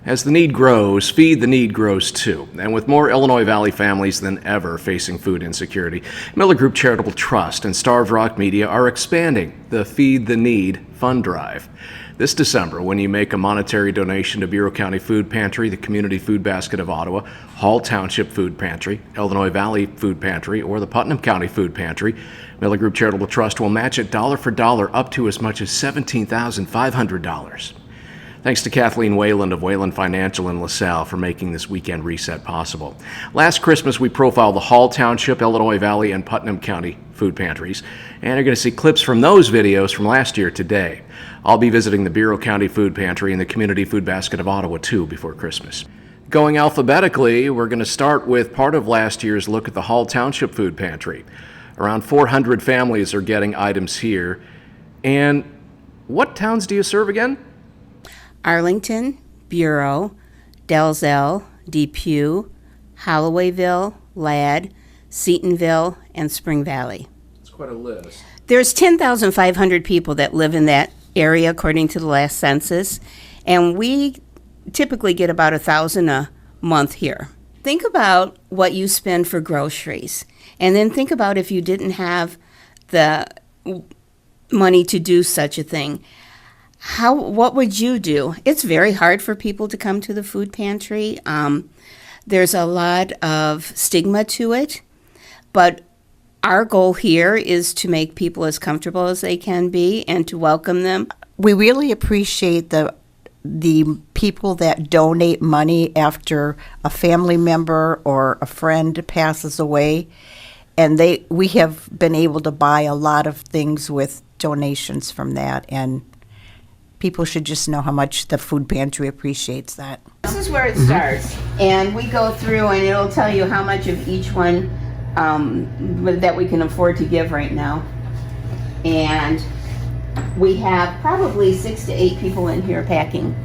As the need grows, Feed the Need grows too. And with more Illinois Valley families than ever facing food insecurity, Miller Group Charitable Trust and Starved Rock Media are expanding the Feed the Need fund drive. This December, when you make a monetary donation to Bureau County Food Pantry, the Community Food Basket of Ottawa, Hall Township Food Pantry, Illinois Valley Food Pantry, or the Putnam County Food Pantry, Miller Group Charitable Trust will match it dollar for dollar up to as much as $17,500. Thanks to Kathleen Wayland of Wayland Financial in LaSalle for making this weekend reset possible. Last Christmas, we profiled the Hall Township, Illinois Valley, and Putnam County food pantries, and you're going to see clips from those videos from last year today. I'll be visiting the Bureau County Food Pantry and the Community Food Basket of Ottawa, too, before Christmas. Going alphabetically, we're going to start with part of last year's look at the Hall Township Food Pantry. Around 400 families are getting items here. And what towns do you serve again? Arlington, Bureau, Dalzell, Depew, Hollowayville, Ladd, Seatonville, and Spring Valley. It's quite a list. There's 10,500 people that live in that area according to the last census, and we typically get about 1,000 a month here. Think about what you spend for groceries, and then think about if you didn't have the money to do such a thing. What would you do? It's very hard for people to come to the food pantry. There's a lot of stigma to it, but our goal here is to make people as comfortable as they can be and to welcome them. We really appreciate the people that donate money after a family member or a friend passes away, and we have been able to buy a lot of things with donations from that, and people should just know how much the food pantry appreciates that. This is where it starts, and we go through and it'll tell you how much of each one that we can afford to give right now. And we have probably 6 to 8 people in here packing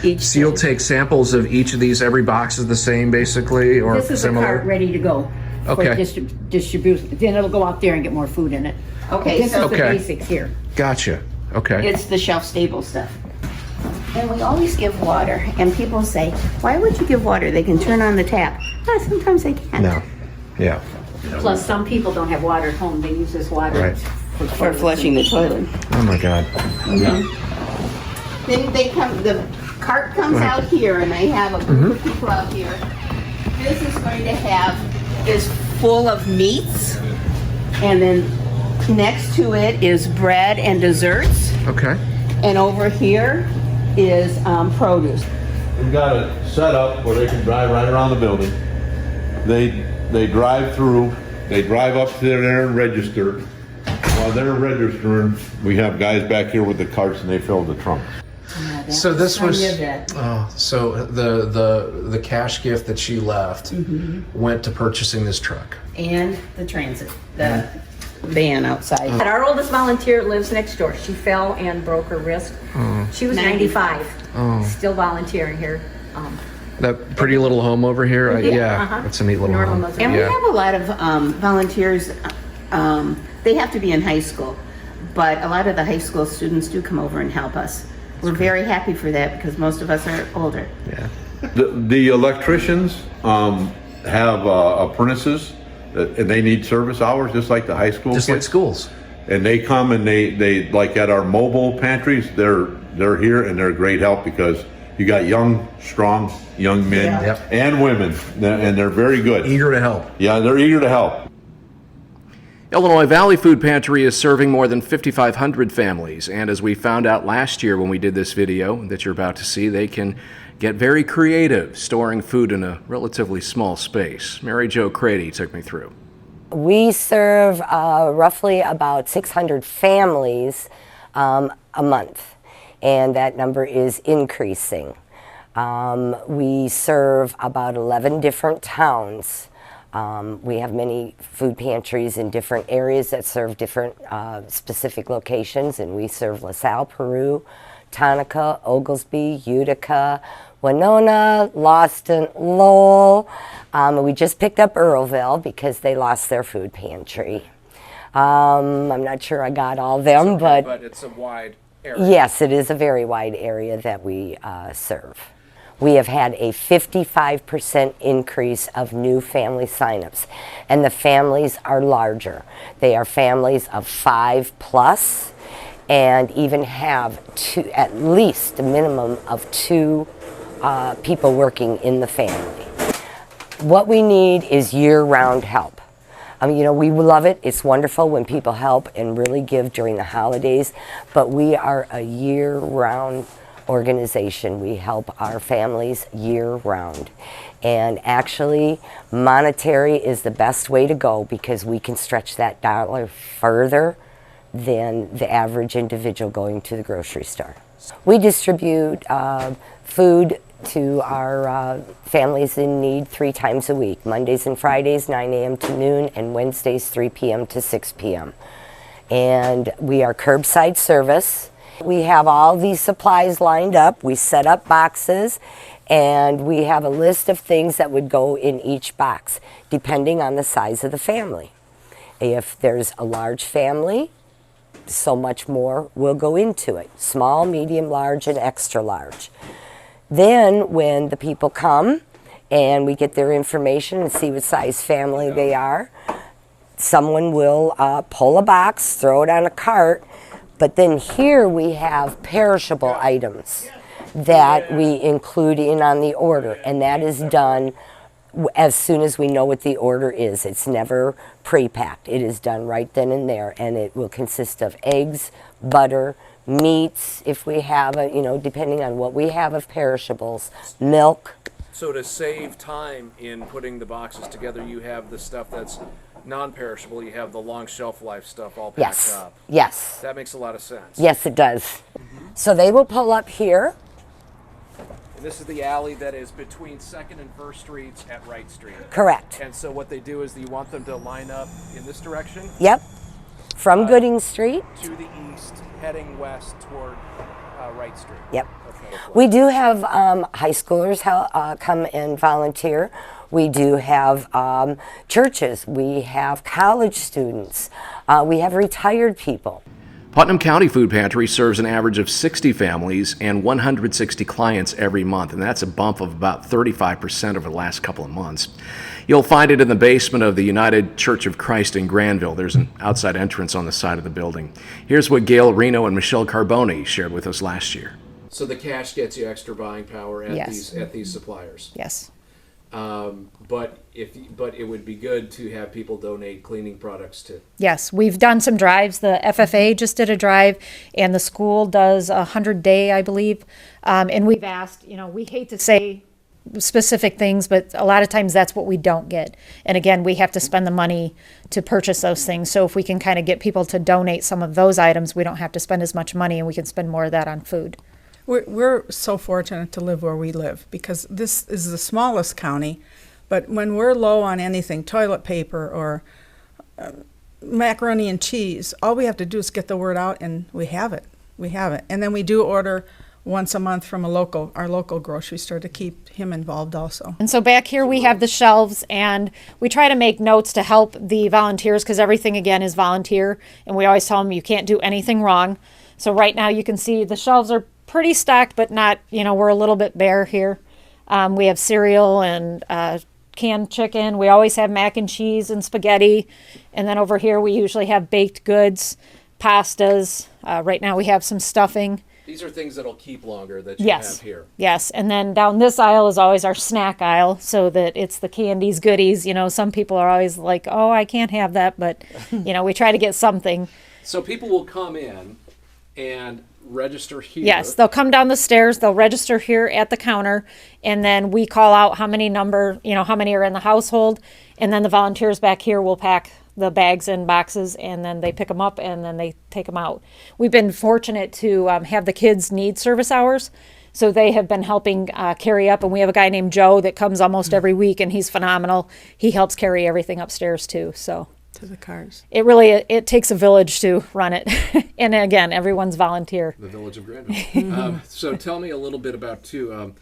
each. So you'll take samples of each of these, every box is the same basically, or This is similar? a cart ready to go for Okay. distribution. Then it'll go out there and get more food in it. Okay, This so is the Okay. basics here. Gotcha. Okay. it's the shelf-stable stuff. And we always give water, and people say, why would you give water? They can turn on the tap. Sometimes they can't. No. Yeah. Plus, some people don't have water at home. They use this water Right. For flushing the toilet. Oh my God. Then the cart comes out here, and I have a group of people out here. This is full of meats, and then next to it is bread and desserts, Okay. and over here is produce. We've got it set up where they can drive right around the building. They drive through, they drive up to there and register. While they're registering, we have guys back here with the carts and they fill the trunks. So this was that. so the cash gift that she left went to purchasing this truck. And the transit, the van outside. And our oldest volunteer lives next door. She fell and broke her wrist. She was 95. Still volunteering here. That pretty little home over here. Yeah, it's a neat little Norma home. Mother. And we Yeah. have a lot of volunteers. They have to be in high school, but a lot of the high school students do come over and help us. We're very happy for that because most of us are older. Yeah. The electricians have apprentices and they need service hours just like the high school Just kids. like schools. And they come and they like at our mobile pantries, they're here and they're a great help because you got young, strong young men Yep. and women, and they're very good. Eager to help. Yeah, they're eager to help. Illinois Valley Food Pantry is serving more than 5,500 families, and as we found out last year when we did this video that you're about to see, they can get very creative storing food in a relatively small space. Mary Jo Crady took me through. We serve roughly about 600 families a month, and that number is increasing. We serve about 11 different towns. We have many food pantries in different areas that serve different specific locations, and we serve LaSalle, Peru, Tonka, Oglesby, Utica, Winona, Lawston, Lowell. We just picked up Earlville because they lost their food pantry. I'm not sure I got all of them, But it's a wide area. yes, it is a very wide area that we serve. we have had a 55% increase of new family signups, and the families are larger. They are families of 5+ and even have at least a minimum of 2 people working in the family. What we need is year-round help. We love it. It's wonderful when people help and really give during the holidays, but we are a year-round organization. We help our families year-round. And actually, monetary is the best way to go because we can stretch that dollar further than the average individual going to the grocery store. We distribute food to our families in need 3 times a week, Mondays and Fridays, 9 a.m. to noon, and Wednesdays, 3 p.m. to 6 p.m. And we are curbside service. We have all these supplies lined up. We set up boxes, and we have a list of things that would go in each box, depending on the size of the family. If there's a large family, so much more will go into it. Small, medium, large, and extra large. Then when the people come and we get their information and see what size family they are, someone will pull a box, throw it on a cart, but then here we have perishable items that we include in on the order, and that is done as soon as we know what the order is. It's never pre-packed. It is done right then and there, and it will consist of eggs, butter, meats, if we have depending on what we have of perishables, milk. So to save time in putting the boxes together, you have the stuff that's non-perishable, you have the long shelf life stuff all packed up. Yes. That makes a lot of sense. Yes, it does. So they will pull up here. And this is the alley that is between 2nd and 1st Streets at Wright Street. Correct. And so what they do is you want them to line up in this direction? Yep. From Gooding Street. To the east, heading west toward Wright Street. Yep. Okay. We do have high schoolers come and volunteer. We do have churches. We have college students. We have retired people. Putnam County Food Pantry serves an average of 60 families and 160 clients every month, and that's a bump of about 35% over the last couple of months. You'll find it in the basement of the United Church of Christ in Granville. There's an outside entrance on the side of the building. Here's what Gail Reno and Michelle Carboni shared with us last year. So the cash gets you extra buying power at these suppliers. Yes. But it would be good to have people donate cleaning products too. Yes, we've done some drives. The FFA just did a drive, and the school does 100-day, I believe. And we've asked, we hate to say specific things, but a lot of times that's what we don't get. And again, we have to spend the money to purchase those things. So if we can kind of get people to donate some of those items, we don't have to spend as much money, and we can spend more of that on food. We're so fortunate to live where we live because this is the smallest county, but when we're low on anything, toilet paper or macaroni and cheese, all we have to do is get the word out and we have it. We have it. And then we do order once a month from our local grocery store to keep him involved also. And so back here we have the shelves, and we try to make notes to help the volunteers because everything, again, is volunteer. And we always tell them you can't do anything wrong. So right now you can see the shelves are pretty stocked, but not, we're a little bit bare here. We have cereal and canned chicken. We always have mac and cheese and spaghetti. And then over here we usually have baked goods, pastas. Right now we have some stuffing. These are things that'll keep longer that you have here. Yes. And then down this aisle is always our snack aisle, so that it's the candies, goodies. Some people are always like, oh, I can't have that. But, we try to get something. So people will come in and register here. Yes, they'll come down the stairs, they'll register here at the counter, and then we call out how many how many are in the household, and then the volunteers back here will pack the bags in boxes, and then they pick them up and then they take them out. We've been fortunate to have the kids need service hours, so they have been helping carry up, and we have a guy named Joe that comes almost every week, and he's phenomenal. He helps carry everything upstairs too, so. To the cars. It takes a village to run it. And again, everyone's volunteer. The village of Granville. So tell me a little bit about too,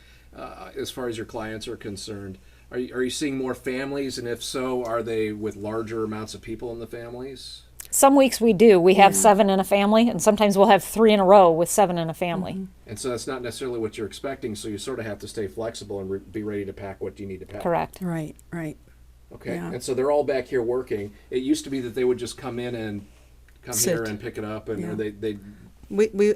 as far as your clients are concerned, are you seeing more families? And if so, are they with larger amounts of people in the families? Some weeks we do. We have 7 in a family, and sometimes we'll have 3 in a row with 7 in a family. And so that's not necessarily what you're expecting, so you sort of have to stay flexible and be ready to pack what you need to pack. Correct. Right. Okay. Yeah. And so they're all back here working. It used to be that they would just come in and come Sit. here and pick it up, and Yeah. or they We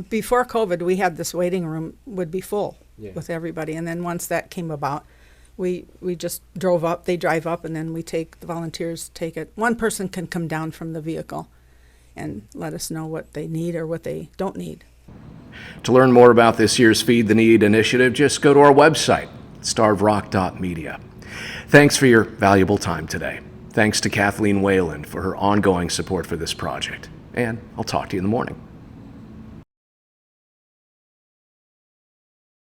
before COVID, we had this waiting room would be full Yeah. with everybody, and then once that came about, we just drove up. They drive up, and then the volunteers take it. One person can come down from the vehicle and let us know what they need or what they don't need. To learn more about this year's Feed the Need initiative, just go to our website, starvrock.media. Thanks for your valuable time today. Thanks to Kathleen Whalen for her ongoing support for this project. And I'll talk to you in the morning.